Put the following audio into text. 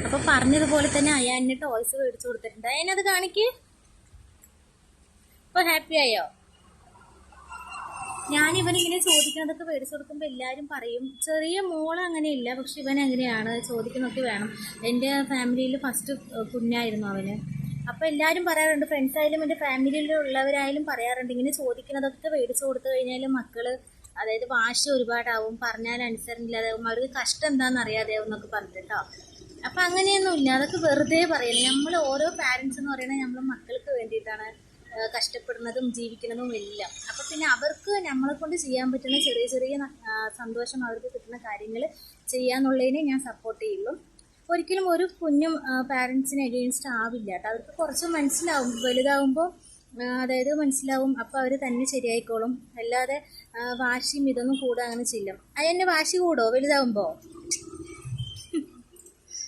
അപ്പൊ പറഞ്ഞതുപോലെ തന്നെ അയാളിന് ടോയ്സ് മേടിച്ചു കൊടുത്തിട്ടുണ്ട്. അയാനത് കാണിക്ക്. ഇപ്പൊ ഹാപ്പി ആയോ? ഞാൻ ഇവനിങ്ങനെ ചോദിക്കുന്നതൊക്കെ മേടിച്ചു കൊടുക്കുമ്പോൾ എല്ലാവരും പറയും ചെറിയ മോൾ അങ്ങനെയില്ല, പക്ഷെ ഇവൻ അങ്ങനെയാണ്, ചോദിക്കുന്നതൊക്കെ വേണം. എൻ്റെ ഫാമിലിയിൽ ഫസ്റ്റ് കുഞ്ഞായിരുന്നു അവന്. അപ്പോൾ എല്ലാവരും പറയാറുണ്ട്, ഫ്രണ്ട്സ് ആയാലും എൻ്റെ ഫാമിലിയിലുള്ളവരായാലും പറയാറുണ്ട്, ഇങ്ങനെ ചോദിക്കുന്നതൊക്കെ മേടിച്ചു കൊടുത്തു കഴിഞ്ഞാൽ മക്കൾ, അതായത് വാശി ഒരുപാടാവും, പറഞ്ഞാൽ അനുസരണയില്ലാതാവും, അവർക്ക് കഷ്ടം എന്താണെന്ന് അറിയാതെയാവും എന്നൊക്കെ പറഞ്ഞിട്ടോ. അപ്പം അങ്ങനെയൊന്നുമില്ല, അതൊക്കെ വെറുതെ പറയുന്നത്. നമ്മൾ ഓരോ പാരൻസ് എന്ന് പറയുന്നത് നമ്മൾ മക്കൾക്ക് വേണ്ടിയിട്ടാണ് കഷ്ടപ്പെടുന്നതും ജീവിക്കുന്നതും എല്ലാം. അപ്പം പിന്നെ അവർക്ക് നമ്മളെ കൊണ്ട് ചെയ്യാൻ പറ്റുന്ന ചെറിയ ചെറിയ സന്തോഷം, അവർക്ക് കിട്ടുന്ന കാര്യങ്ങൾ ചെയ്യാന്നുള്ളതിനെ ഞാൻ സപ്പോർട്ട് ചെയ്യുള്ളൂ. ഒരിക്കലും ഒരു കുഞ്ഞും പാരൻസിന് എഗെയിൻസ്റ്റ് ആവില്ല കേട്ടോ. അവർക്ക് കുറച്ച് മനസ്സിലാവും, വലുതാവുമ്പോൾ അതായത് മനസ്സിലാവും. അപ്പോൾ അവർ തന്നെ ശരിയായിക്കോളും. അല്ലാതെ വാശിയും ഇതൊന്നും കൂടെ അങ്ങനെ ചെയ്യും. അതെന്നെ വാശി കൂടോ വലുതാവുമ്പോൾ?